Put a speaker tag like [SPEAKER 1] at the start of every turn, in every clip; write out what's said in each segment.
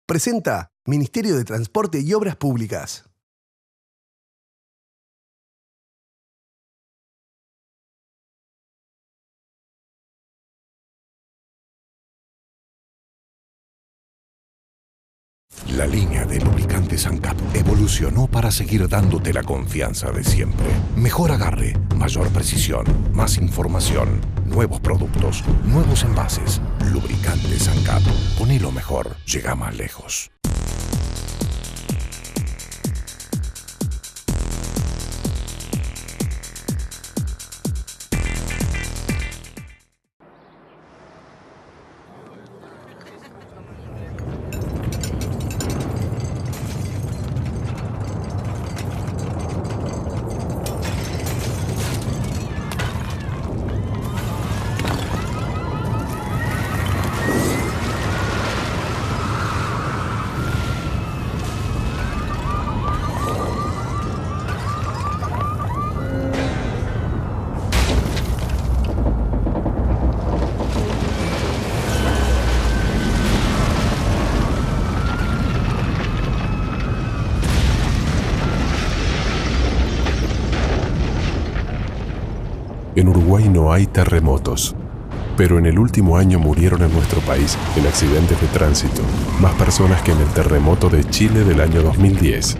[SPEAKER 1] Presenta Ministerio de Transporte y Obras Públicas.
[SPEAKER 2] La línea de lubricantes ANCAP evolucionó para seguir dándote la confianza de siempre. Mejor agarre, mayor precisión, más información, nuevos productos, nuevos envases. Lubricantes ANCAP. Ponelo mejor, llega más lejos.
[SPEAKER 3] En Uruguay no hay terremotos, pero en el último año murieron en nuestro país en accidentes de tránsito más personas que en el terremoto de Chile del año 2010.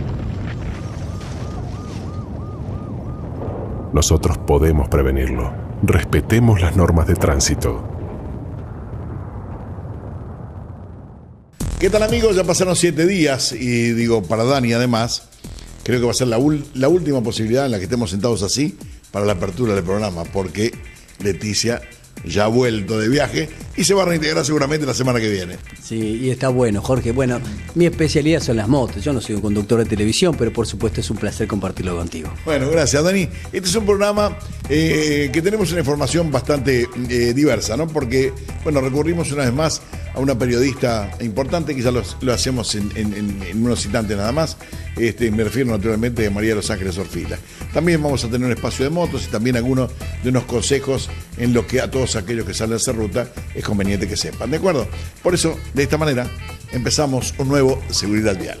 [SPEAKER 3] Nosotros podemos prevenirlo. Respetemos las normas de tránsito.
[SPEAKER 4] ¿Qué tal, amigos? Ya pasaron 7 días y digo, para Dani además, creo que va a ser la última posibilidad en la que estemos sentados así para la apertura del programa, porque Leticia ya ha vuelto de viaje y se va a reintegrar seguramente la semana que viene.
[SPEAKER 5] Sí, y está bueno, Jorge. Bueno, mi especialidad son las motos. Yo no soy un conductor de televisión, pero por supuesto es un placer compartirlo contigo.
[SPEAKER 4] Bueno, gracias, Dani. Este es un programa que tenemos una información bastante diversa, ¿no? Porque, bueno, recurrimos una vez más a una periodista importante, que ya lo hacemos en unos instantes nada más. Me refiero naturalmente a María de los Ángeles Orfila. También vamos a tener un espacio de motos y también algunos de unos consejos en lo que a todos aquellos que salen a hacer ruta es conveniente que sepan, ¿de acuerdo? Por eso, de esta manera, empezamos un nuevo Seguridad Vial.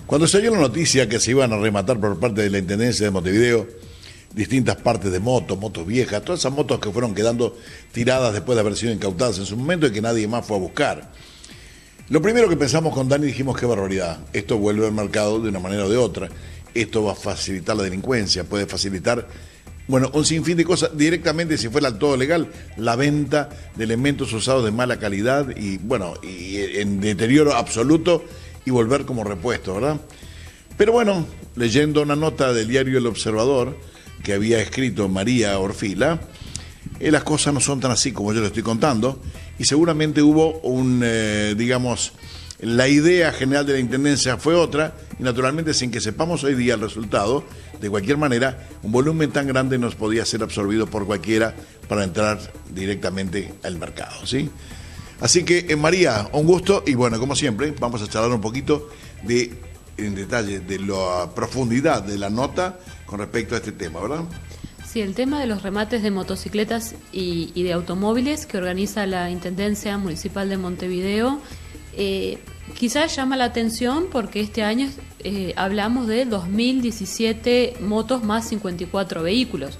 [SPEAKER 4] Cuando salió la noticia que se iban a rematar por parte de la Intendencia de Montevideo distintas partes de motos viejas, todas esas motos que fueron quedando tiradas después de haber sido incautadas en su momento y que nadie más fue a buscar. Lo primero que pensamos con Dani, dijimos: qué barbaridad, esto vuelve al mercado de una manera o de otra, esto va a facilitar la delincuencia, puede facilitar, bueno, un sinfín de cosas, directamente, si fuera todo legal, la venta de elementos usados de mala calidad y, bueno, y en deterioro absoluto, y volver como repuesto, ¿verdad? Pero bueno, leyendo una nota del diario El Observador que había escrito María Orfila, las cosas no son tan así como yo le estoy contando, y seguramente hubo la idea general de la Intendencia fue otra, y naturalmente, sin que sepamos hoy día el resultado, de cualquier manera, un volumen tan grande no podía ser absorbido por cualquiera para entrar directamente al mercado, ¿sí? Así que, María, un gusto, y bueno, como siempre, vamos a charlar un poquito en detalle de la profundidad de la nota con respecto a este tema, ¿verdad?
[SPEAKER 6] Sí, el tema de los remates de motocicletas y de automóviles que organiza la Intendencia Municipal de Montevideo, quizás llama la atención porque este año hablamos de 2017 motos más 54 vehículos.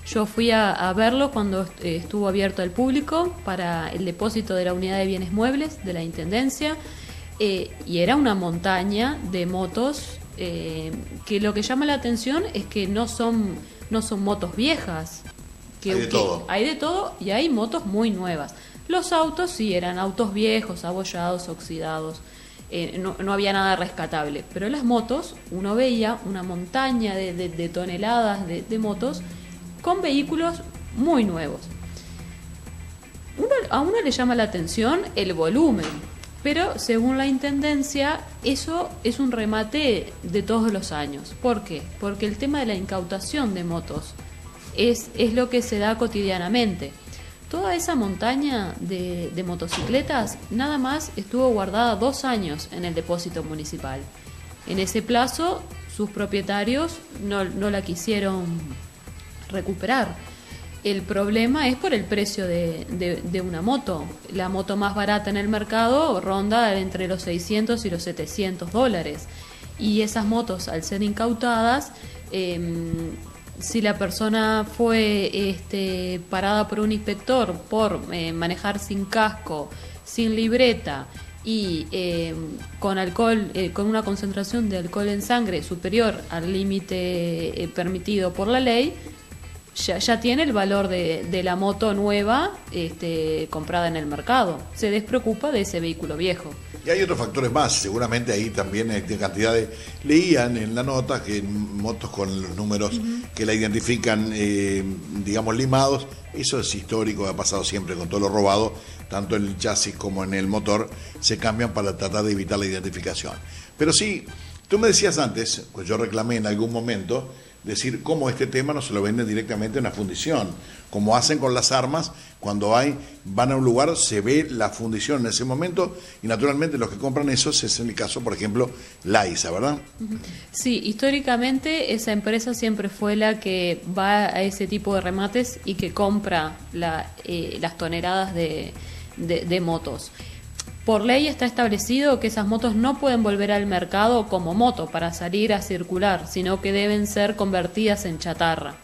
[SPEAKER 6] Yo fui a verlo cuando estuvo abierto al público para el depósito de la unidad de bienes muebles de la Intendencia, y era una montaña de motos, que lo que llama la atención es que no son motos viejas.
[SPEAKER 4] Hay de todo.
[SPEAKER 6] Hay de todo y hay motos muy nuevas. Los autos sí eran autos viejos, abollados, oxidados. No había nada rescatable. Pero las motos, uno veía una montaña de toneladas de motos con vehículos muy nuevos. A uno le llama la atención el volumen, pero según la Intendencia eso es un remate de todos los años. ¿Por qué? Porque el tema de la incautación de motos es lo que se da cotidianamente. Toda esa montaña de motocicletas nada más estuvo guardada 2 años en el depósito municipal. En ese plazo sus propietarios no la quisieron recuperar. El problema es por el precio de una moto. La moto más barata en el mercado ronda entre los 600 y los $700. Y esas motos, al ser incautadas, si la persona fue parada por un inspector por manejar sin casco, sin libreta y con alcohol, con una concentración de alcohol en sangre superior al límite permitido por la ley, ya tiene el valor de la moto nueva comprada en el mercado. Se despreocupa de ese vehículo viejo.
[SPEAKER 4] Y hay otros factores más, seguramente ahí también hay cantidad de... Leían en la nota que motos con los números que la identifican, digamos, limados, eso es histórico, ha pasado siempre con todo lo robado, tanto en el chasis como en el motor, se cambian para tratar de evitar la identificación. Pero sí, tú me decías antes, pues yo reclamé en algún momento, decir cómo este tema no se lo venden directamente en una fundición, como hacen con las armas, cuando van a un lugar, se ve la fundición en ese momento, y naturalmente los que compran esos es en el caso, por ejemplo, Laisa, ¿verdad?
[SPEAKER 6] Sí, históricamente esa empresa siempre fue la que va a ese tipo de remates y que compra las toneladas de motos. Por ley está establecido que esas motos no pueden volver al mercado como moto para salir a circular, sino que deben ser convertidas en chatarra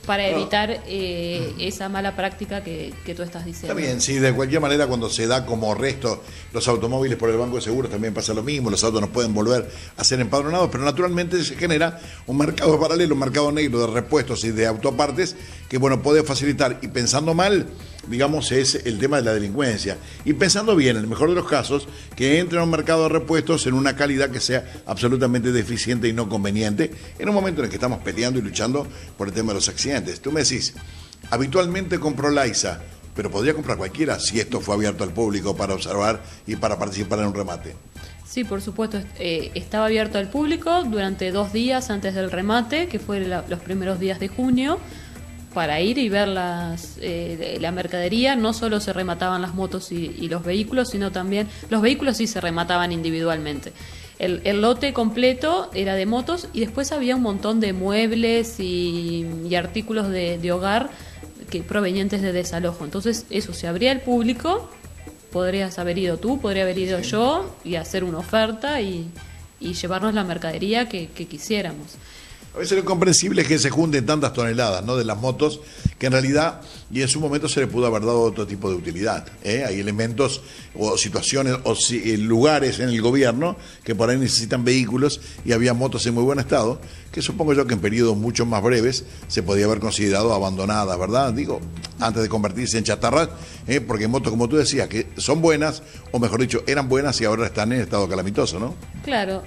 [SPEAKER 6] para evitar esa mala práctica que tú estás diciendo.
[SPEAKER 4] Está bien, sí, de cualquier manera cuando se da como resto los automóviles por el Banco de Seguros también pasa lo mismo, los autos no pueden volver a ser empadronados, pero naturalmente se genera un mercado paralelo, un mercado negro de repuestos y de autopartes que, bueno, puede facilitar, y pensando mal, digamos, es el tema de la delincuencia. Y pensando bien, en el mejor de los casos, que entre a un mercado de repuestos en una calidad que sea absolutamente deficiente y no conveniente, en un momento en el que estamos peleando y luchando por el tema de los accidentes. Tú me decís, habitualmente compro Laisa, pero podría comprar cualquiera si esto fue abierto al público para observar y para participar en un remate.
[SPEAKER 6] Sí, por supuesto, estaba abierto al público durante 2 días antes del remate, que fue los primeros días de junio, para ir y ver la mercadería. No solo se remataban las motos y los vehículos, sino también los vehículos sí se remataban individualmente. El lote completo era de motos y después había un montón de muebles y artículos de hogar provenientes de desalojo. Entonces eso se abría al público, podrías haber ido tú, podría haber ido yo y hacer una oferta y llevarnos la mercadería que quisiéramos.
[SPEAKER 4] A veces lo incomprensible es que se junten tantas toneladas, ¿no?, de las motos, que en realidad, y en su momento se le pudo haber dado otro tipo de utilidad. Hay elementos o situaciones o lugares en el gobierno que por ahí necesitan vehículos y había motos en muy buen estado, que supongo yo que en periodos mucho más breves se podía haber considerado abandonadas, ¿verdad? Digo, antes de convertirse en chatarras, porque motos, como tú decías, que son buenas, o mejor dicho, eran buenas y ahora están en estado calamitoso, ¿no?
[SPEAKER 6] Claro,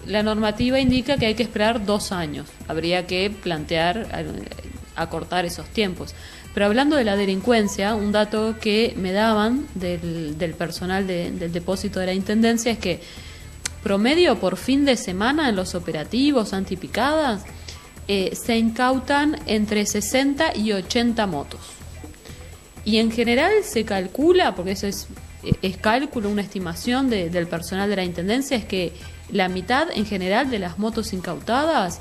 [SPEAKER 6] la normativa indica que hay que esperar 2 años. Habría que plantear acortar esos tiempos. Pero hablando de la delincuencia, un dato que me daban del personal del depósito de la Intendencia es que promedio por fin de semana en los operativos antipicadas se incautan entre 60 y 80 motos. Y en general se calcula, porque eso es cálculo, una estimación del personal de la Intendencia, es que la mitad en general de las motos incautadas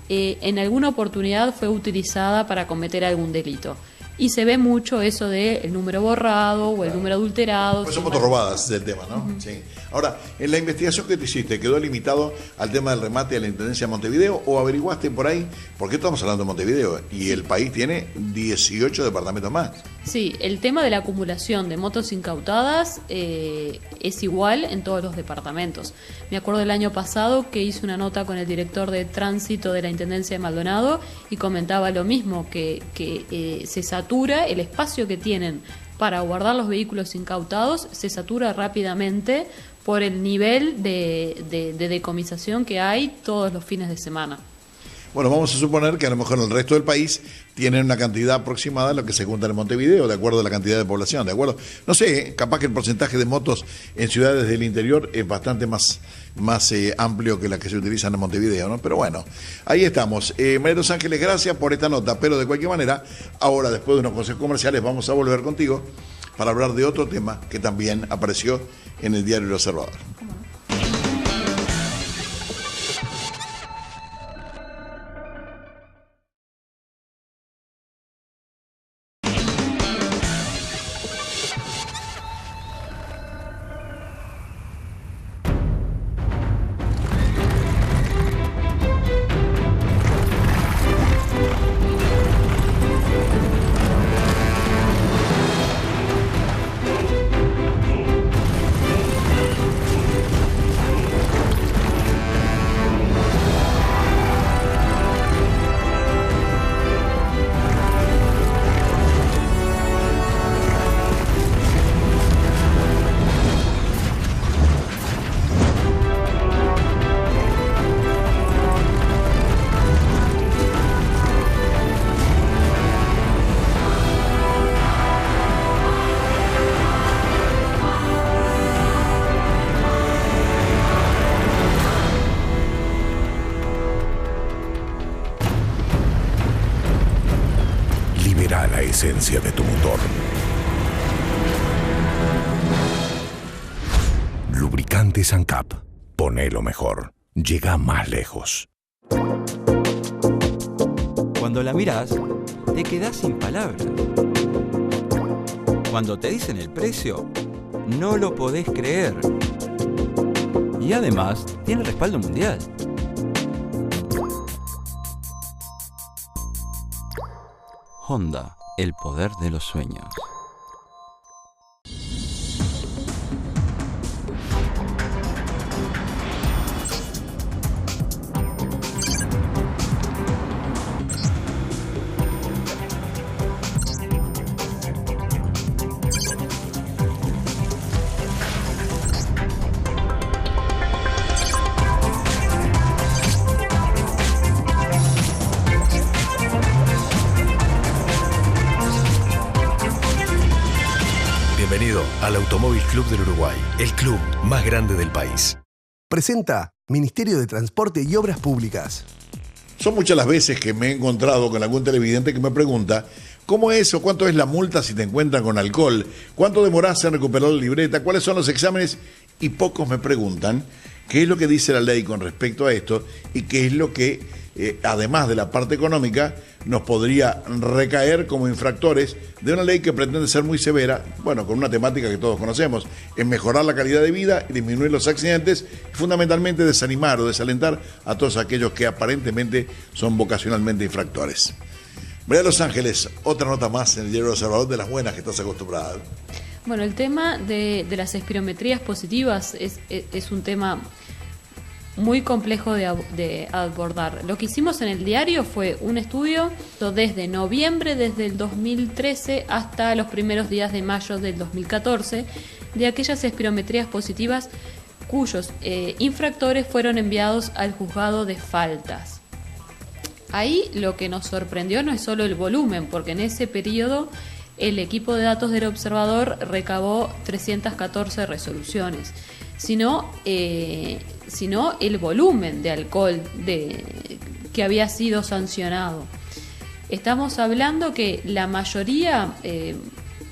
[SPEAKER 6] en alguna oportunidad fue utilizada para cometer algún delito. Y se ve mucho eso de el número borrado o el número adulterado.
[SPEAKER 4] Pues son motos robadas del tema, ¿no? Sí. Ahora, en la investigación que te hiciste, ¿quedó limitado al tema del remate de la Intendencia de Montevideo o averiguaste por ahí? Porque estamos hablando de Montevideo y el país tiene 18 departamentos más.
[SPEAKER 6] Sí, el tema de la acumulación de motos incautadas es igual en todos los departamentos. Me acuerdo del año pasado que hice una nota con el director de tránsito de la Intendencia de Maldonado y comentaba lo mismo, que se satura el espacio que tienen para guardar los vehículos incautados, se satura rápidamente por el nivel de decomisación que hay todos los fines de semana.
[SPEAKER 4] Bueno, vamos a suponer que a lo mejor en el resto del país tienen una cantidad aproximada de lo que se junta en Montevideo, de acuerdo a la cantidad de población, ¿de acuerdo? No sé, capaz que el porcentaje de motos en ciudades del interior es bastante más amplio que la que se utilizan en Montevideo, ¿no? Pero bueno, ahí estamos. María de los Ángeles, gracias por esta nota, pero de cualquier manera, ahora después de unos consejos comerciales vamos a volver contigo para hablar de otro tema que también apareció en el diario El Observador.
[SPEAKER 2] La esencia de tu motor. Lubricantes ANCAP. Ponelo mejor. Llega más lejos.
[SPEAKER 7] Cuando la mirás, te quedás sin palabras. Cuando te dicen el precio, no lo podés creer. Y además, tiene respaldo mundial. Honda, el poder de los sueños.
[SPEAKER 8] Bienvenido al Automóvil Club del Uruguay, el club más grande del país.
[SPEAKER 1] Presenta Ministerio de Transporte y Obras Públicas.
[SPEAKER 4] Son muchas las veces que me he encontrado con algún televidente que me pregunta ¿cómo es o cuánto es la multa si te encuentran con alcohol? ¿Cuánto demorás en recuperar la libreta? ¿Cuáles son los exámenes? Y pocos me preguntan qué es lo que dice la ley con respecto a esto y qué es lo que, además de la parte económica, nos podría recaer como infractores de una ley que pretende ser muy severa, bueno, con una temática que todos conocemos, es mejorar la calidad de vida, disminuir los accidentes y fundamentalmente desanimar o desalentar a todos aquellos que aparentemente son vocacionalmente infractores. María de los Ángeles, otra nota más en el diario El Observador de las buenas que estás acostumbrada.
[SPEAKER 6] Bueno, el tema de las espirometrías positivas es un tema muy complejo de abordar. Lo que hicimos en el diario fue un estudio desde noviembre, desde el 2013 hasta los primeros días de mayo del 2014, de aquellas espirometrías positivas cuyos infractores fueron enviados al juzgado de faltas. Ahí lo que nos sorprendió no es solo el volumen, porque en ese periodo el equipo de datos del observador recabó 314 resoluciones, sino el volumen de alcohol que había sido sancionado. Estamos hablando que la mayoría,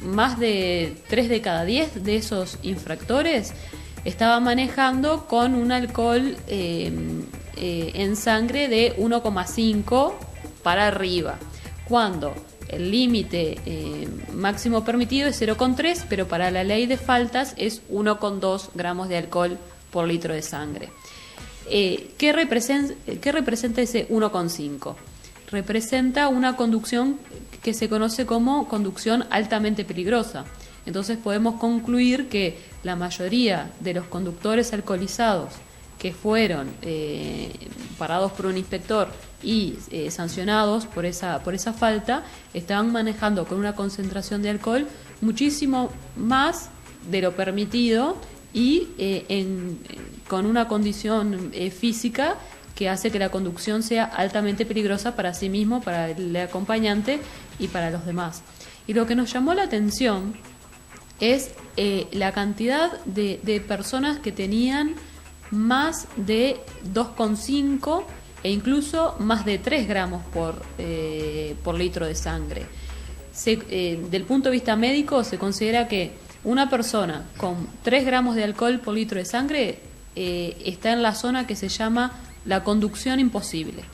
[SPEAKER 6] más de 3 de cada 10 de esos infractores, estaban manejando con un alcohol en sangre de 1,5 para arriba, cuando el límite máximo permitido es 0,3, pero para la ley de faltas es 1,2 gramos de alcohol por litro de sangre. ¿Qué representa ese 1,5? Representa una conducción que se conoce como conducción altamente peligrosa. Entonces podemos concluir que la mayoría de los conductores alcoholizados que fueron parados por un inspector y sancionados por esa falta, estaban manejando con una concentración de alcohol muchísimo más de lo permitido y con una condición física que hace que la conducción sea altamente peligrosa para sí mismo, para el acompañante y para los demás. Y lo que nos llamó la atención es la cantidad de personas que tenían más de 2,5 e incluso más de 3 gramos por litro de sangre. Del punto de vista médico, se considera que una persona con 3 gramos de alcohol por litro de sangre está en la zona que se llama la conducción imposible.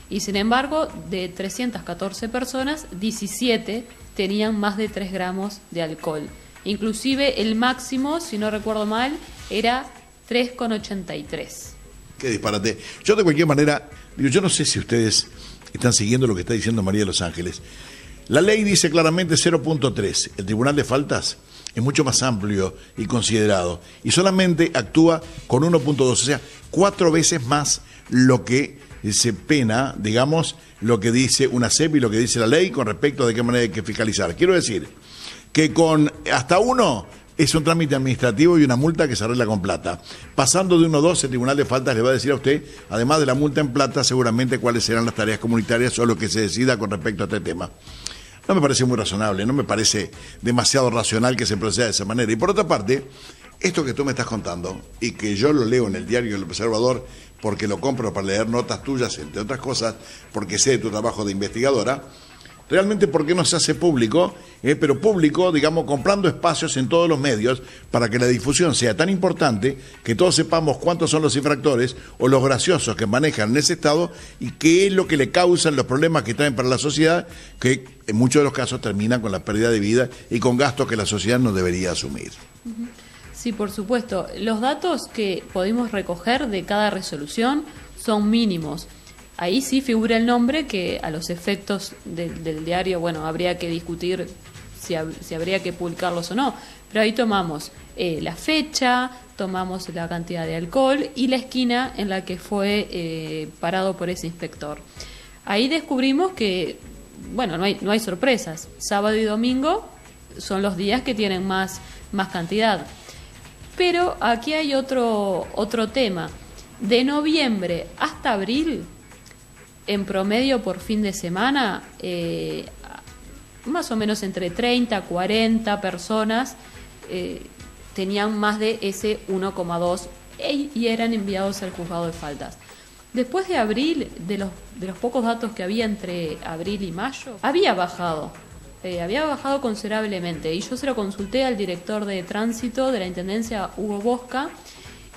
[SPEAKER 6] Y sin embargo, de 314 personas, 17 tenían más de 3 gramos de alcohol. Inclusive el máximo, si no recuerdo mal, era 3,83.
[SPEAKER 4] Qué disparate. Yo de cualquier manera, yo no sé si ustedes están siguiendo lo que está diciendo María de los Ángeles. La ley dice claramente 0,3. El Tribunal de Faltas es mucho más amplio y considerado y solamente actúa con 1,2, o sea, 4 veces más lo que se pena, digamos, lo que dice una CEP y lo que dice la ley con respecto a de qué manera hay que fiscalizar. Quiero decir que con hasta 1 es un trámite administrativo y una multa que se arregla con plata. Pasando de 1,2, el Tribunal de Faltas le va a decir a usted, además de la multa en plata, seguramente cuáles serán las tareas comunitarias o lo que se decida con respecto a este tema. No me parece muy razonable, no me parece demasiado racional que se proceda de esa manera. Y por otra parte, esto que tú me estás contando, y que yo lo leo en el diario El Observador, porque lo compro para leer notas tuyas, entre otras cosas, porque sé de tu trabajo de investigadora, realmente por qué no se hace público, pero público, digamos, comprando espacios en todos los medios para que la difusión sea tan importante que todos sepamos cuántos son los infractores o los graciosos que manejan en ese estado y qué es lo que le causan los problemas que traen para la sociedad, que en muchos de los casos terminan con la pérdida de vida y con gastos que la sociedad no debería asumir.
[SPEAKER 6] Sí, por supuesto. Los datos que podemos recoger de cada resolución son mínimos. Ahí sí figura el nombre que a los efectos del diario, bueno, habría que discutir si habría que publicarlos o no, pero ahí tomamos la fecha, tomamos la cantidad de alcohol y la esquina en la que fue parado por ese inspector. Ahí descubrimos que, bueno, no hay sorpresas. Sábado y domingo son los días que tienen más cantidad. Pero aquí hay otro tema. De noviembre hasta abril, en promedio por fin de semana, más o menos entre 30 a 40 personas tenían más de ese 1,2 y eran enviados al juzgado de faltas. Después de abril, de los pocos datos que había entre abril y mayo, había bajado considerablemente, y yo se lo consulté al director de tránsito de la Intendencia, Hugo Bosca,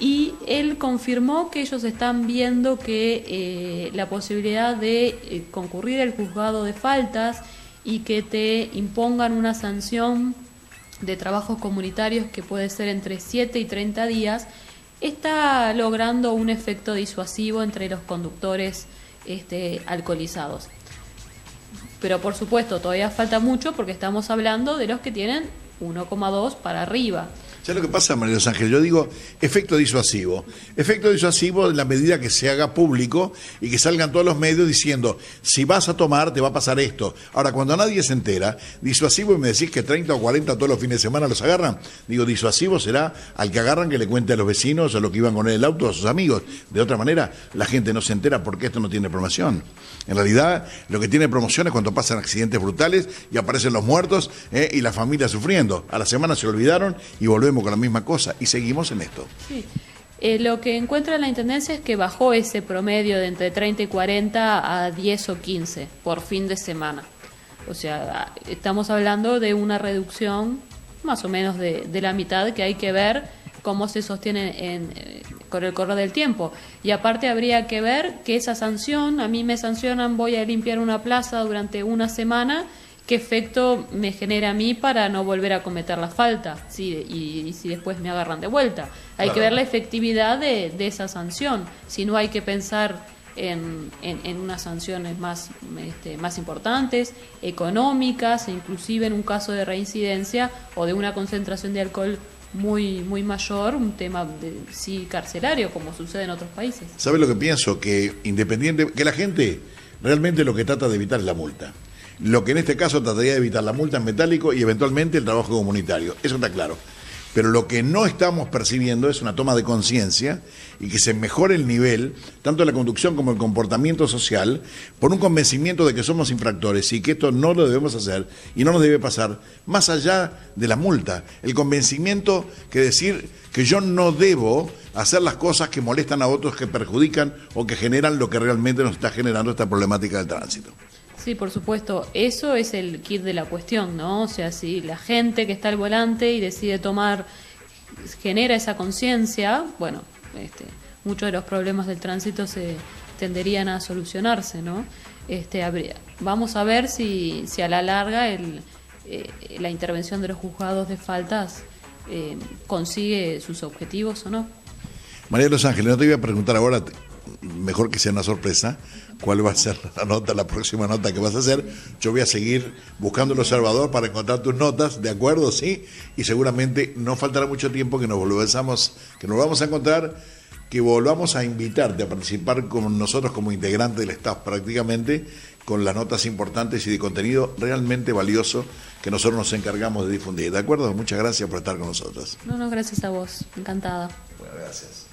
[SPEAKER 6] y él confirmó que ellos están viendo que la posibilidad de concurrir al juzgado de faltas y que te impongan una sanción de trabajos comunitarios que puede ser entre 7 y 30 días, está logrando un efecto disuasivo entre los conductores alcoholizados. Pero por supuesto todavía falta mucho porque estamos hablando de los que tienen 1,2 para arriba.
[SPEAKER 4] ¿Sabes lo que pasa, María de los Ángeles? Yo digo efecto disuasivo. Efecto disuasivo en la medida que se haga público y que salgan todos los medios diciendo, si vas a tomar, te va a pasar esto. Ahora, cuando nadie se entera, disuasivo y me decís que 30 o 40 todos los fines de semana los agarran, digo, disuasivo será al que agarran que le cuente a los vecinos o los que iban con él el auto, a sus amigos. De otra manera, la gente no se entera porque esto no tiene promoción. En realidad, lo que tiene promoción es cuando pasan accidentes brutales y aparecen los muertos y la familia sufriendo. A la semana se olvidaron y volvemos con la misma cosa y seguimos en esto.
[SPEAKER 6] Sí. Lo que encuentra la Intendencia es que bajó ese promedio de entre 30 y 40 a 10 o 15 por fin de semana. O sea, estamos hablando de una reducción más o menos de la mitad, que hay que ver cómo se sostiene con el correr del tiempo. Y aparte habría que ver que esa sanción, a mí me sancionan, voy a limpiar una plaza durante una semana qué efecto me genera a mí para no volver a cometer la falta, y si después me agarran de vuelta. Hay que ver la efectividad de esa sanción. Si no, hay que pensar en unas sanciones más importantes, económicas, e inclusive en un caso de reincidencia o de una concentración de alcohol muy mayor, un tema carcelario, como sucede en otros países.
[SPEAKER 4] ¿Sabes lo que pienso? Que la gente realmente lo que trata de evitar es la multa. Lo que en este caso trataría de evitar la multa en metálico y eventualmente el trabajo comunitario. Eso está claro. Pero lo que no estamos percibiendo es una toma de conciencia y que se mejore el nivel, tanto de la conducción como el comportamiento social, por un convencimiento de que somos infractores y que esto no lo debemos hacer y no nos debe pasar, más allá de la multa. El convencimiento que decir que yo no debo hacer las cosas que molestan a otros, que perjudican o que generan lo que realmente nos está generando esta problemática del tránsito.
[SPEAKER 6] Sí, por supuesto, eso es el kit de la cuestión, ¿no? O sea, si la gente que está al volante y decide tomar, genera esa conciencia, bueno, muchos de los problemas del tránsito se tenderían a solucionarse, ¿no? Vamos a ver si a la larga la intervención de los juzgados de faltas consigue sus objetivos o no.
[SPEAKER 4] María de los Ángeles, no te voy a preguntar ahora, mejor que sea una sorpresa, cuál va a ser la próxima nota que vas a hacer. Yo voy a seguir buscando el observador para encontrar tus notas, ¿de acuerdo? Sí, y seguramente no faltará mucho tiempo que nos volvamos a encontrar, que volvamos a invitarte a participar con nosotros como integrante del staff prácticamente, con las notas importantes y de contenido realmente valioso que nosotros nos encargamos de difundir, ¿de acuerdo? Muchas gracias por estar con nosotros.
[SPEAKER 6] No, gracias a vos, encantada.
[SPEAKER 4] Bueno, gracias.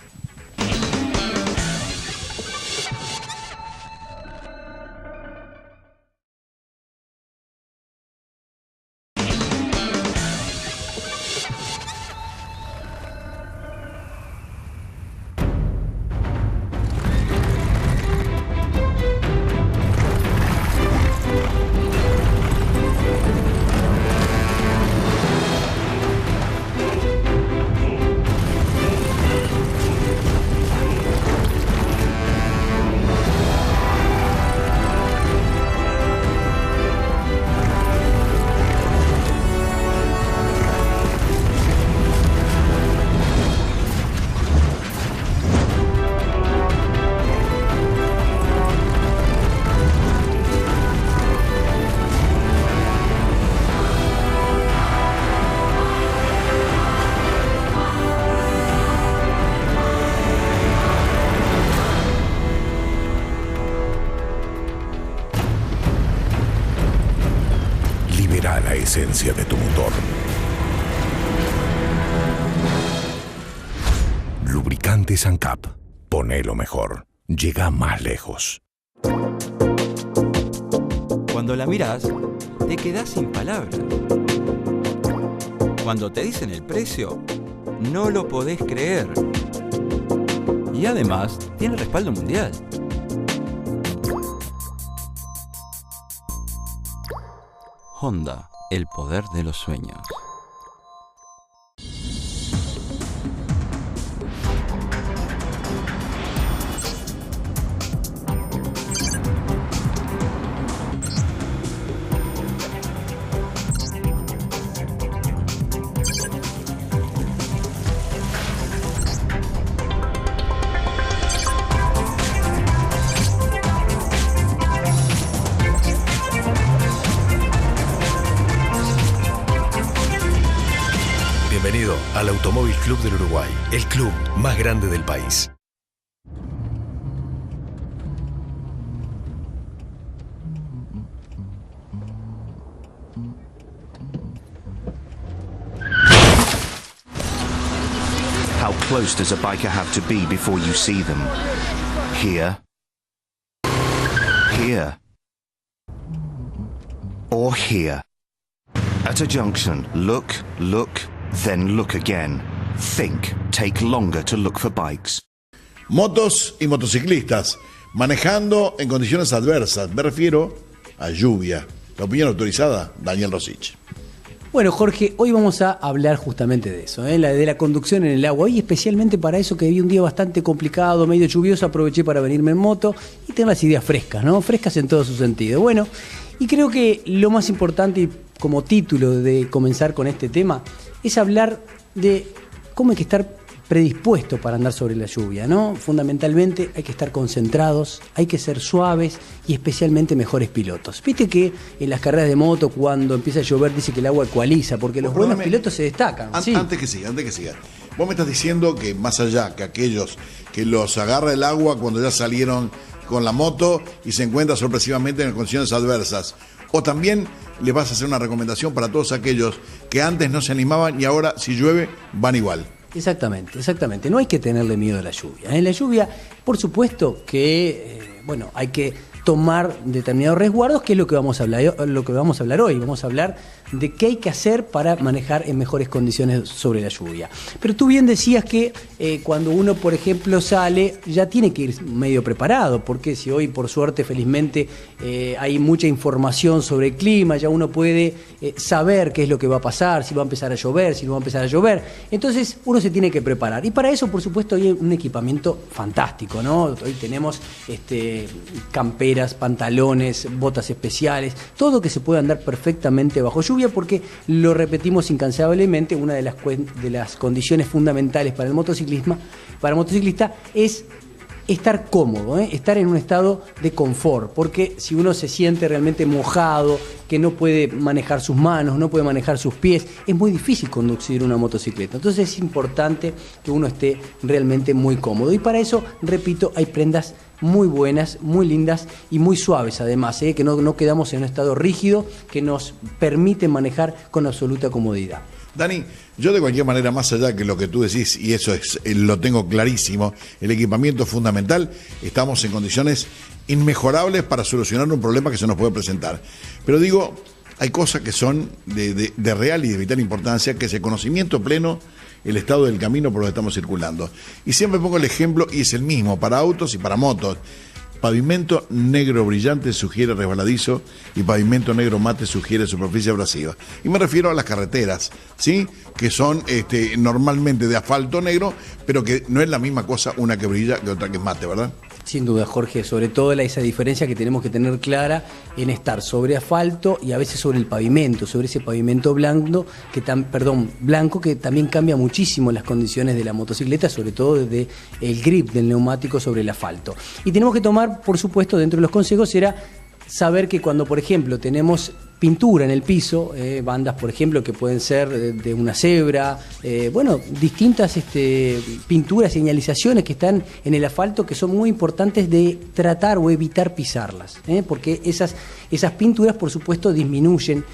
[SPEAKER 2] La esencia de tu motor. Lubricantes ANCAP. Ponelo mejor. Llega más lejos.
[SPEAKER 7] Cuando la mirás, te quedás sin palabras. Cuando te dicen el precio, no lo podés creer. Y además, tiene respaldo mundial. Honda, el poder de los sueños.
[SPEAKER 8] Bienvenido al Automóvil Club del Uruguay, el club más grande del país.
[SPEAKER 9] How close does a biker have to be before you see them? Here. Here. Or here. At a junction, look, then look again. Think, take longer to look for bikes.
[SPEAKER 4] Motos y motociclistas manejando en condiciones adversas. Me refiero a lluvia. La opinión autorizada, Daniel Rosich.
[SPEAKER 5] Bueno, Jorge, hoy vamos a hablar justamente de eso, de la conducción en el agua. Hoy especialmente para eso, que había un día bastante complicado, medio lluvioso, aproveché para venirme en moto y tener las ideas frescas, ¿no? Frescas en todo su sentido. Bueno, y creo que lo más importante, y como título de comenzar con este tema, es hablar de cómo hay que estar predispuesto para andar sobre la lluvia, ¿no? Fundamentalmente hay que estar concentrados, hay que ser suaves y especialmente mejores pilotos. Viste que en las carreras de moto, cuando empieza a llover, dice que el agua ecualiza, porque los buenos pilotos se destacan. Sí.
[SPEAKER 4] Antes que siga. Vos me estás diciendo que más allá que aquellos que los agarra el agua cuando ya salieron con la moto y se encuentran sorpresivamente en condiciones adversas, o también le vas a hacer una recomendación para todos aquellos que antes no se animaban y ahora si llueve van igual.
[SPEAKER 5] Exactamente. No hay que tenerle miedo a la lluvia. En la lluvia, por supuesto que, hay que tomar determinados resguardos, que es lo que vamos a hablar hoy. Vamos a hablar de qué hay que hacer para manejar en mejores condiciones sobre la lluvia. Pero tú bien decías que cuando uno, por ejemplo, sale, ya tiene que ir medio preparado, porque si hoy, por suerte, felizmente, hay mucha información sobre el clima, ya uno puede saber qué es lo que va a pasar, si va a empezar a llover, si no va a empezar a llover. Entonces, uno se tiene que preparar. Y para eso, por supuesto, hay un equipamiento fantástico, ¿no? Hoy tenemos camperas, pantalones, botas especiales, todo que se puede andar perfectamente bajo lluvia, porque lo repetimos incansablemente, una de las condiciones fundamentales para el motociclista es estar cómodo, estar en un estado de confort, porque si uno se siente realmente mojado, que no puede manejar sus manos, no puede manejar sus pies, es muy difícil conducir una motocicleta. Entonces es importante que uno esté realmente muy cómodo. Y para eso, repito, hay prendas muy buenas, muy lindas y muy suaves además, que no quedamos en un estado rígido, que nos permite manejar con absoluta comodidad.
[SPEAKER 4] Dani, yo de cualquier manera, más allá que lo que tú decís, y eso lo tengo clarísimo, el equipamiento es fundamental, estamos en condiciones inmejorables para solucionar un problema que se nos puede presentar. Pero digo, hay cosas que son de real y de vital importancia, que es el conocimiento pleno, el estado del camino por donde estamos circulando. Y siempre pongo el ejemplo, y es el mismo para autos y para motos. Pavimento negro brillante sugiere resbaladizo y pavimento negro mate sugiere superficie abrasiva. Y me refiero a las carreteras, ¿sí? Que son normalmente de asfalto negro, pero que no es la misma cosa una que brilla que otra que es mate, ¿verdad?
[SPEAKER 5] Sin duda, Jorge, sobre todo esa diferencia que tenemos que tener clara en estar sobre asfalto y a veces sobre el pavimento, sobre ese pavimento blanco que también cambia muchísimo las condiciones de la motocicleta, sobre todo desde el grip del neumático sobre el asfalto. Y tenemos que tomar, por supuesto, dentro de los consejos era saber que cuando, por ejemplo, tenemos pintura en el piso, bandas, por ejemplo, que pueden ser de una cebra, distintas pinturas, señalizaciones que están en el asfalto que son muy importantes de tratar o evitar pisarlas, porque esas pinturas, por supuesto, disminuyen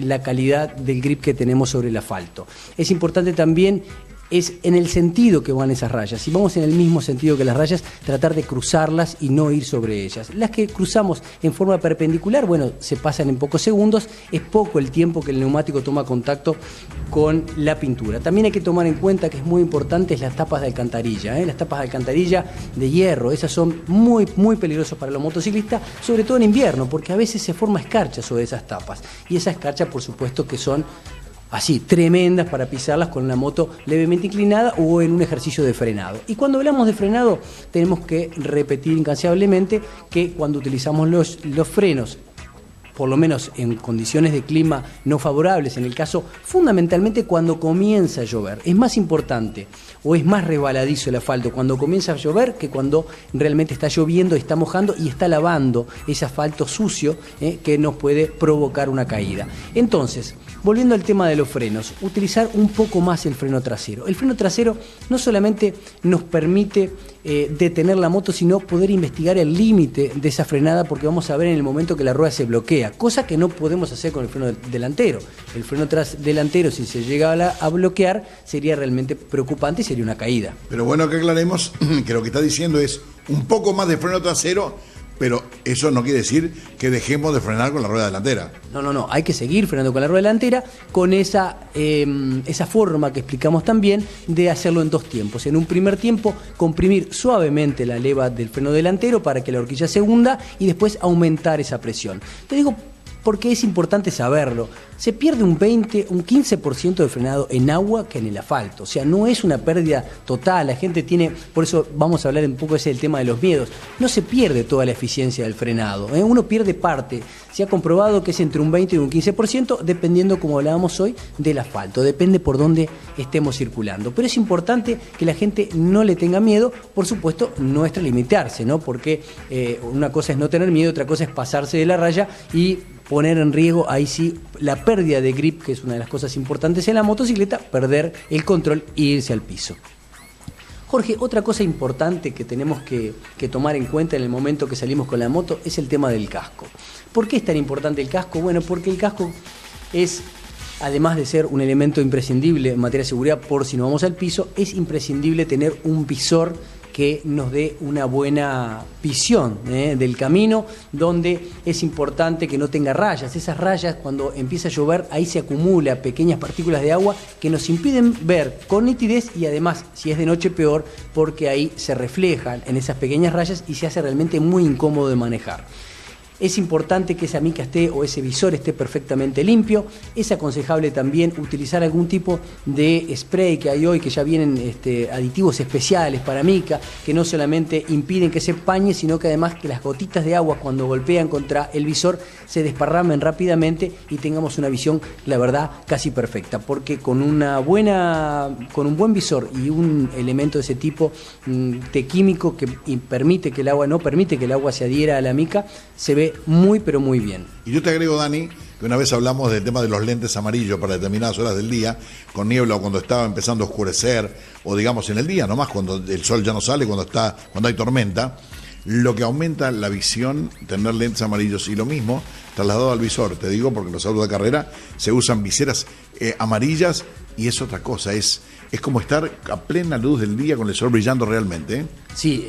[SPEAKER 5] la calidad del grip que tenemos sobre el asfalto. Es importante también es en el sentido que van esas rayas. Si vamos en el mismo sentido que las rayas, tratar de cruzarlas y no ir sobre ellas. Las que cruzamos en forma perpendicular, se pasan en pocos segundos, es poco el tiempo que el neumático toma contacto con la pintura. También hay que tomar en cuenta que es muy importante las tapas de alcantarilla, las tapas de alcantarilla de hierro, esas son muy, muy peligrosas para los motociclistas, sobre todo en invierno, porque a veces se forma escarcha sobre esas tapas, y esa escarcha, por supuesto, que son así, tremendas para pisarlas con la moto levemente inclinada o en un ejercicio de frenado. Y cuando hablamos de frenado, tenemos que repetir incansablemente que cuando utilizamos los frenos, por lo menos en condiciones de clima no favorables, en el caso fundamentalmente cuando comienza a llover, es más importante o es más resbaladizo el asfalto cuando comienza a llover que cuando realmente está lloviendo, está mojando y está lavando ese asfalto sucio que nos puede provocar una caída. Entonces, volviendo al tema de los frenos, utilizar un poco más el freno trasero. El freno trasero no solamente nos permite detener la moto, sino poder investigar el límite de esa frenada, porque vamos a ver en el momento que la rueda se bloquea, cosa que no podemos hacer con el freno delantero. El freno delantero, si se llega a bloquear, sería realmente preocupante y sería una caída.
[SPEAKER 4] Pero bueno que aclaremos que lo que está diciendo es un poco más de freno trasero, pero eso no quiere decir que dejemos de frenar con la rueda delantera.
[SPEAKER 5] No, hay que seguir frenando con la rueda delantera con esa forma que explicamos también de hacerlo en dos tiempos. En un primer tiempo, comprimir suavemente la leva del freno delantero para que la horquilla se hunda y después aumentar esa presión. Te digo, porque es importante saberlo. Se pierde un 15% de frenado en agua que en el asfalto. O sea, no es una pérdida total. La gente tiene, por eso vamos a hablar un poco ese del tema de los miedos. No se pierde toda la eficiencia del frenado, ¿eh? Uno pierde parte. Se ha comprobado que es entre un 20 y un 15%, dependiendo, como hablábamos hoy, del asfalto. Depende por dónde estemos circulando. Pero es importante que la gente no le tenga miedo. Por supuesto, no extralimitarse, ¿no? Porque una cosa es no tener miedo, otra cosa es pasarse de la raya y poner en riesgo, ahí sí, la pérdida de grip, que es una de las cosas importantes en la motocicleta, perder el control e irse al piso. Jorge, otra cosa importante que tenemos que tomar en cuenta en el momento que salimos con la moto es el tema del casco. ¿Por qué es tan importante el casco? Bueno, porque el casco es, además de ser un elemento imprescindible en materia de seguridad por si no vamos al piso, es imprescindible tener un visor que nos dé una buena visión del camino, donde es importante que no tenga rayas. Esas rayas, cuando empieza a llover, ahí se acumula pequeñas partículas de agua que nos impiden ver con nitidez, y además, si es de noche, peor, porque ahí se reflejan en esas pequeñas rayas y se hace realmente muy incómodo de manejar. Es importante que esa mica esté o ese visor esté perfectamente limpio. Es aconsejable también utilizar algún tipo de spray que hay hoy, que ya vienen aditivos especiales para mica, que no solamente impiden que se empañe, sino que además que las gotitas de agua cuando golpean contra el visor se desparramen rápidamente y tengamos una visión, la verdad, casi perfecta. Porque con un buen visor y un elemento de ese tipo de químico que permite que el agua, no permite que el agua se adhiera a la mica, se ve muy pero muy bien.
[SPEAKER 4] Y yo te agrego, Dani, que una vez hablamos del tema de los lentes amarillos para determinadas horas del día, con niebla o cuando estaba empezando a oscurecer, o digamos en el día nomás, cuando el sol ya no sale, cuando hay tormenta, lo que aumenta la visión, tener lentes amarillos, y lo mismo trasladado al visor. Te digo porque en los autos de carrera se usan viseras amarillas, y es otra cosa, es como estar a plena luz del día con el sol brillando realmente.
[SPEAKER 5] Sí,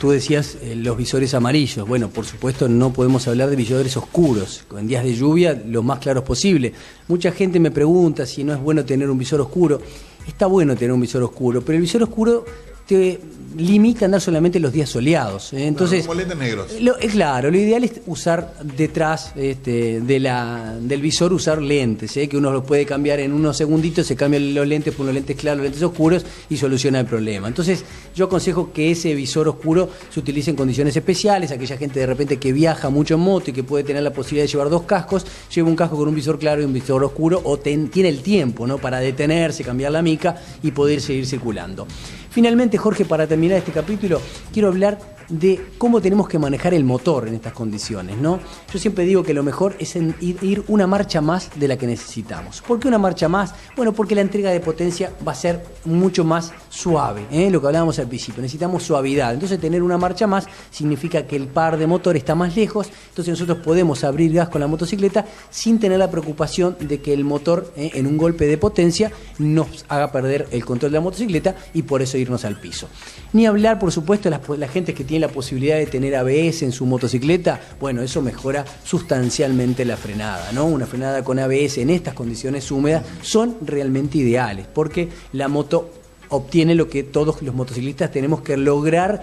[SPEAKER 5] tú decías los visores amarillos. Bueno, por supuesto no podemos hablar de visores oscuros. En días de lluvia, lo más claros posible. Mucha gente me pregunta si no es bueno tener un visor oscuro. Está bueno tener un visor oscuro, pero el visor oscuro te limita a andar solamente los días soleados. Entonces,
[SPEAKER 4] como lentes negros.
[SPEAKER 5] Claro, lo ideal es usar detrás del visor, usar lentes, que uno los puede cambiar en unos segunditos, se cambian los lentes por unos lentes claros, lentes oscuros, y soluciona el problema. Entonces, yo aconsejo que ese visor oscuro se utilice en condiciones especiales. Aquella gente de repente que viaja mucho en moto y que puede tener la posibilidad de llevar dos cascos, lleva un casco con un visor claro y un visor oscuro, o tiene el tiempo, ¿no?, para detenerse, cambiar la mica y poder seguir circulando. Finalmente, Jorge, para terminar este capítulo, quiero hablar de cómo tenemos que manejar el motor en estas condiciones, ¿no? Yo siempre digo que lo mejor es ir una marcha más de la que necesitamos. ¿Por qué una marcha más? Bueno, porque la entrega de potencia va a ser mucho más suave, lo que hablábamos al principio. Necesitamos suavidad. Entonces, tener una marcha más significa que el par de motor está más lejos. Entonces, nosotros podemos abrir gas con la motocicleta sin tener la preocupación de que el motor, en un golpe de potencia, nos haga perder el control de la motocicleta y por eso irnos al piso. Ni hablar, por supuesto, la gente que tiene la posibilidad de tener ABS en su motocicleta. Bueno, eso mejora sustancialmente la frenada, ¿no? Una frenada con ABS en estas condiciones húmedas son realmente ideales, porque la moto obtiene lo que todos los motociclistas tenemos que lograr,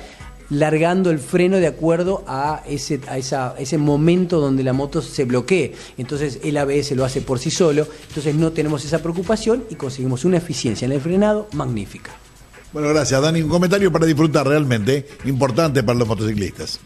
[SPEAKER 5] largando el freno de acuerdo a ese momento donde la moto se bloquee. Entonces el ABS lo hace por sí solo, entonces no tenemos esa preocupación y conseguimos una eficiencia en el frenado magnífica.
[SPEAKER 4] Bueno, gracias, Dani. Un comentario para disfrutar, realmente importante para los motociclistas.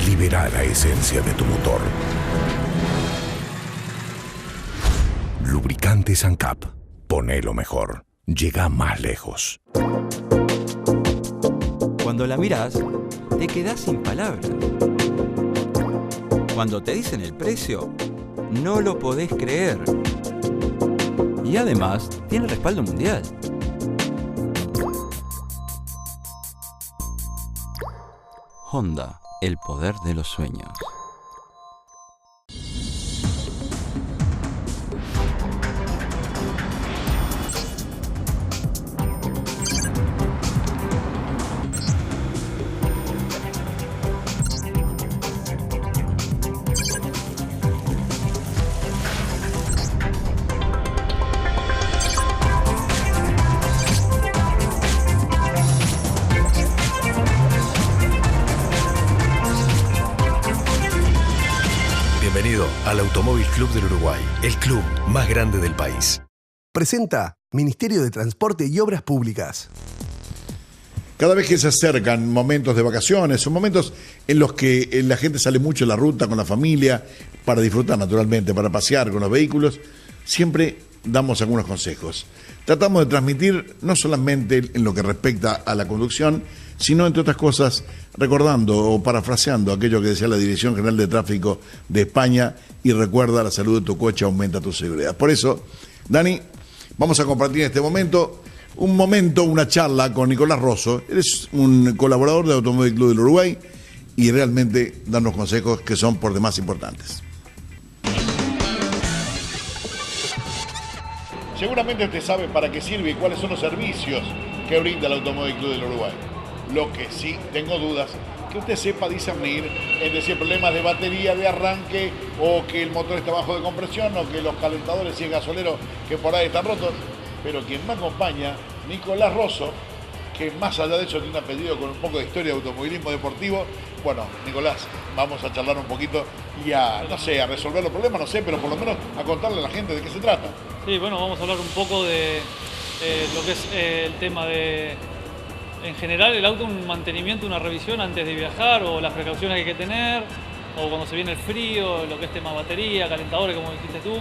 [SPEAKER 2] Libera la esencia de tu motor. Lubricantes ANCAP. Ponelo mejor. Llega más lejos.
[SPEAKER 7] Cuando la mirás, te quedás sin palabras. Cuando te dicen el precio, no lo podés creer. Y además, tiene respaldo mundial. Honda, el poder de los sueños.
[SPEAKER 8] Bienvenido al Automóvil Club del Uruguay, el club más grande del país.
[SPEAKER 1] Presenta Ministerio de Transporte y Obras Públicas.
[SPEAKER 4] Cada vez que se acercan momentos de vacaciones, son momentos en los que la gente sale mucho en la ruta con la familia, para disfrutar naturalmente, para pasear con los vehículos, siempre damos algunos consejos. Tratamos de transmitir no solamente en lo que respecta a la conducción, sino, entre otras cosas, recordando o parafraseando aquello que decía la Dirección General de Tráfico de España, y recuerda: la salud de tu coche aumenta tu seguridad. Por eso, Dani, vamos a compartir en este momento una charla con Nicolás Rosso. Eres un colaborador de Automóvil Club del Uruguay y realmente darnos consejos que son por demás importantes. Seguramente usted sabe para qué sirve y cuáles son los servicios que brinda el Automóvil Club del Uruguay. Lo que sí tengo dudas, que usted sepa discernir entre si el problema es de batería, de arranque, o que el motor está bajo de compresión, o que los calentadores, si es gasolero, que por ahí están rotos. Pero quien me acompaña, Nicolás Rosso, que más allá de eso tiene un apellido con un poco de historia de automovilismo deportivo. Bueno, Nicolás, vamos a charlar un poquito y a resolver los problemas, pero por lo menos a contarle a la gente de qué se trata.
[SPEAKER 10] Sí, bueno, vamos a hablar un poco de lo que es el tema de, en general, el auto, un mantenimiento, una revisión antes de viajar, o las precauciones que hay que tener, o cuando se viene el frío, lo que es tema batería, calentadores, como dijiste tú.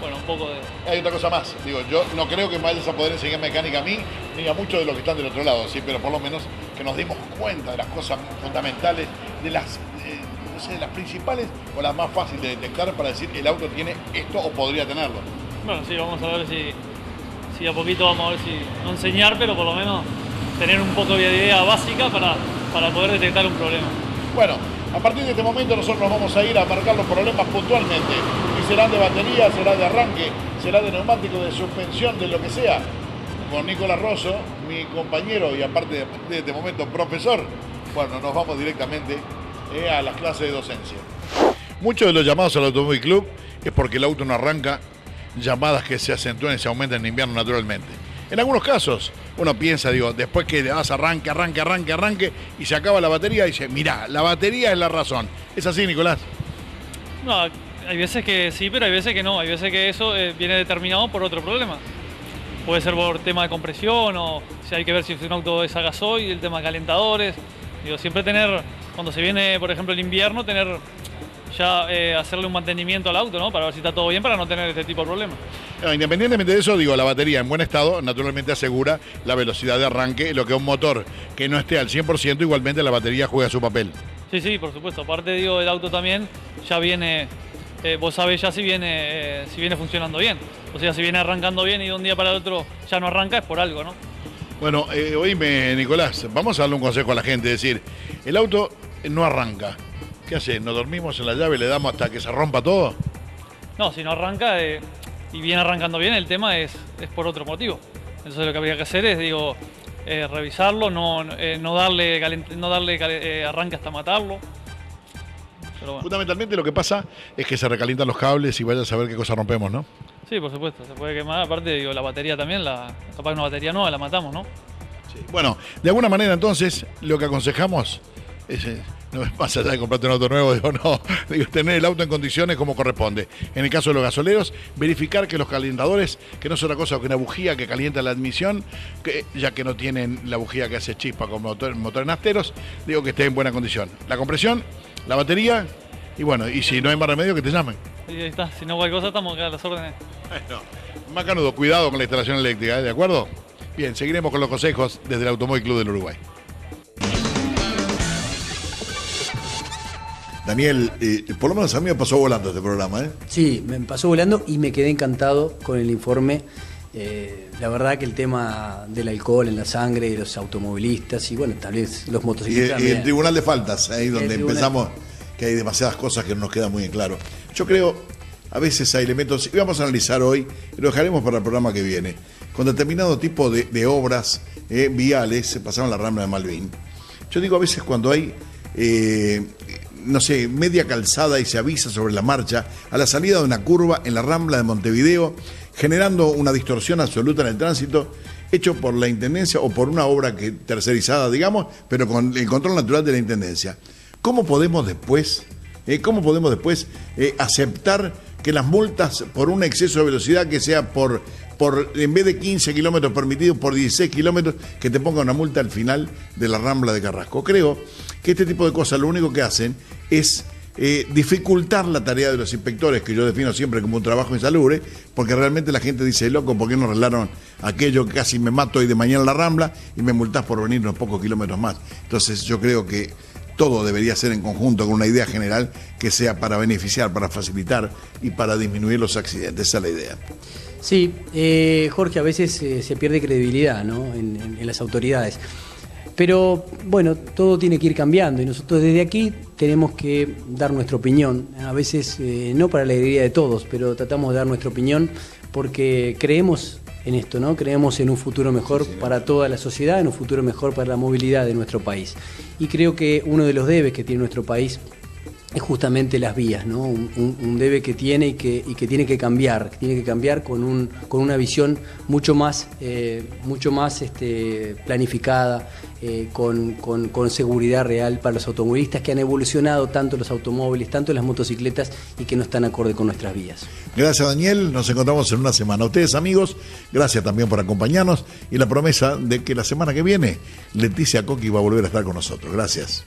[SPEAKER 10] Bueno, un poco de...
[SPEAKER 4] Hay otra cosa más, yo no creo que me vayas a poder enseñar mecánica a mí, ni a muchos de los que están del otro lado, sí, pero por lo menos que nos dimos cuenta de las cosas fundamentales, de las principales o las más fáciles de detectar para decir el auto tiene esto o podría tenerlo.
[SPEAKER 10] Bueno, sí, vamos a ver si a poquito vamos a ver si no enseñar, pero por lo menos tener un poco de idea básica para poder detectar un problema.
[SPEAKER 4] Bueno, a partir de este momento nosotros nos vamos a ir a marcar los problemas puntualmente. Y serán de batería, será de arranque, será de neumático, de suspensión, de lo que sea. Con Nicolás Rosso, mi compañero y aparte de este momento profesor, bueno, nos vamos directamente a las clases de docencia. Muchos de los llamados al Automóvil Club es porque el auto no arranca, llamadas que se acentúan y se aumentan en invierno naturalmente. En algunos casos, uno piensa, después que le das arranque, y se acaba la batería, y dice, mirá, la batería es la razón. ¿Es así, Nicolás?
[SPEAKER 10] No, hay veces que sí, pero hay veces que no. Hay veces que eso viene determinado por otro problema. Puede ser por tema de compresión, o si hay que ver si un auto es a gasoil, el tema de calentadores. Siempre tener, cuando se viene, por ejemplo, el invierno, tener ya hacerle un mantenimiento al auto, ¿no? Para ver si está todo bien, para no tener este tipo de problemas.
[SPEAKER 4] Independientemente de eso, la batería en buen estado naturalmente asegura la velocidad de arranque, lo que un motor que no esté al 100%, igualmente la batería juega su papel.
[SPEAKER 10] Sí, por supuesto. Aparte, el auto también ya viene, vos sabés ya si viene funcionando bien. O sea, si viene arrancando bien y de un día para el otro ya no arranca, es por algo, ¿no?
[SPEAKER 4] Bueno, oíme, Nicolás, vamos a darle un consejo a la gente, es decir, el auto no arranca. ¿Qué hace? ¿Nos dormimos en la llave y le damos hasta que se rompa todo?
[SPEAKER 10] No, si no arranca y viene arrancando bien, el tema es por otro motivo. Entonces lo que habría que hacer es, revisarlo, no darle arranque hasta matarlo. Pero bueno.
[SPEAKER 4] Fundamentalmente lo que pasa es que se recalientan los cables y vaya a saber qué cosa rompemos, ¿no?
[SPEAKER 10] Sí, por supuesto, se puede quemar. Aparte, la batería también, capaz de una batería nueva la matamos, ¿no?
[SPEAKER 4] Sí. Bueno, de alguna manera entonces lo que aconsejamos es... No es más allá de comprarte un auto nuevo, tener el auto en condiciones como corresponde. En el caso de los gasoleros, verificar que los calentadores, que no es otra cosa que una bujía que calienta la admisión, ya que no tienen la bujía que hace chispa con motores nafteros, que esté en buena condición. La compresión, la batería, y si no hay más remedio, que te llamen.
[SPEAKER 10] Y ahí está, si no cualquier cosa, estamos acá a las órdenes.
[SPEAKER 4] Bueno, Macanudo, cuidado con la instalación eléctrica, ¿de acuerdo? Bien, seguiremos con los consejos desde el Automóvil Club del Uruguay. Daniel, por lo menos a mí me pasó volando este programa, ¿eh?
[SPEAKER 5] Sí, me pasó volando y me quedé encantado con el informe La verdad que el tema del alcohol en la sangre de los automovilistas y bueno, tal vez los motociclistas.
[SPEAKER 4] Y el tribunal de faltas, ahí donde empezamos, que hay demasiadas cosas que no nos quedan muy en claro. Yo creo, a veces hay elementos, y vamos a analizar hoy, y lo dejaremos para el programa que viene, con determinado tipo de obras viales, se pasaron la Rambla de Malvin. Yo digo a veces cuando hay, no sé, media calzada y se avisa sobre la marcha, a la salida de una curva en la Rambla de Montevideo, generando una distorsión absoluta en el tránsito, hecho por la Intendencia o por una obra tercerizada, digamos, pero con el control natural de la Intendencia. ¿Cómo podemos después aceptar que las multas por un exceso de velocidad que sea por en vez de 15 kilómetros permitidos, por 16 kilómetros, que te ponga una multa al final de la Rambla de Carrasco? Creo que este tipo de cosas lo único que hacen es dificultar la tarea de los inspectores, que yo defino siempre como un trabajo insalubre, porque realmente la gente dice, loco, ¿por qué no arreglaron aquello que casi me mato hoy de mañana en la Rambla y me multás por venir unos pocos kilómetros más? Entonces yo creo que todo debería ser en conjunto con una idea general que sea para beneficiar, para facilitar y para disminuir los accidentes. Esa es la idea.
[SPEAKER 5] Sí, Jorge, a veces se pierde credibilidad, ¿no?, en las autoridades. Pero bueno, todo tiene que ir cambiando y nosotros desde aquí tenemos que dar nuestra opinión. A veces no para la alegría de todos, pero tratamos de dar nuestra opinión porque creemos en esto, ¿no? Creemos en un futuro mejor para toda la sociedad, en un futuro mejor para la movilidad de nuestro país. Y creo que uno de los debes que tiene nuestro país es justamente las vías, ¿no? Un debe que tiene y que tiene que cambiar con una visión mucho más planificada, con seguridad real para los automovilistas que han evolucionado tanto los automóviles, tanto las motocicletas y que no están acorde con nuestras vías.
[SPEAKER 4] Gracias, Daniel, nos encontramos en una semana. A ustedes, amigos, gracias también por acompañarnos y la promesa de que la semana que viene Leticia Coqui va a volver a estar con nosotros. Gracias.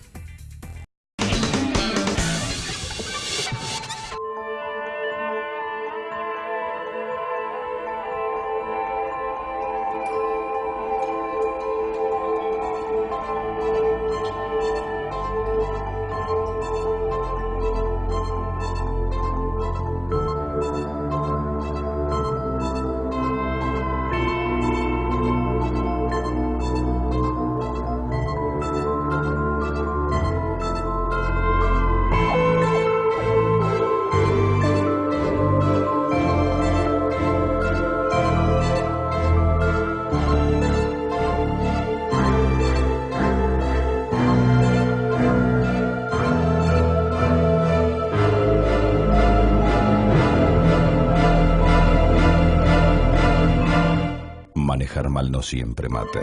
[SPEAKER 2] Manejar mal no siempre mata.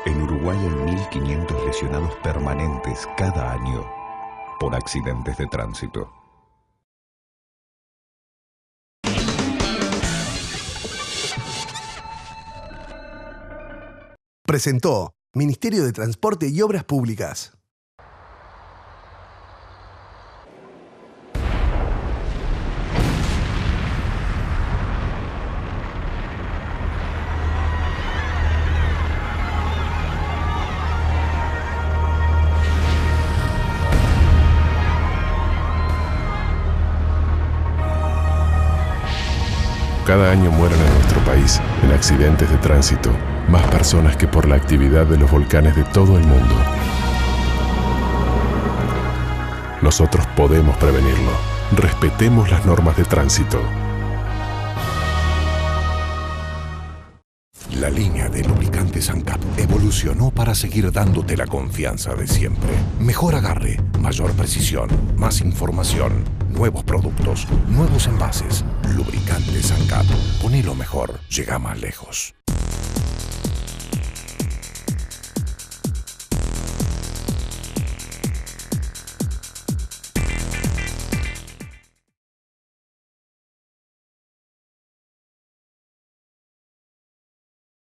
[SPEAKER 2] En Uruguay hay 1.500 lesionados permanentes cada año por accidentes de tránsito.
[SPEAKER 1] Presentó Ministerio de Transporte y Obras Públicas.
[SPEAKER 3] Cada año mueren en nuestro país, en accidentes de tránsito, más personas que por la actividad de los volcanes de todo el mundo. Nosotros podemos prevenirlo. Respetemos las normas de tránsito.
[SPEAKER 2] La línea de lubricantes ANCAP evolucionó para seguir dándote la confianza de siempre. Mejor agarre, mayor precisión, más información, nuevos productos, nuevos envases. Lubricantes ANCAP. Ponelo mejor, llega más lejos.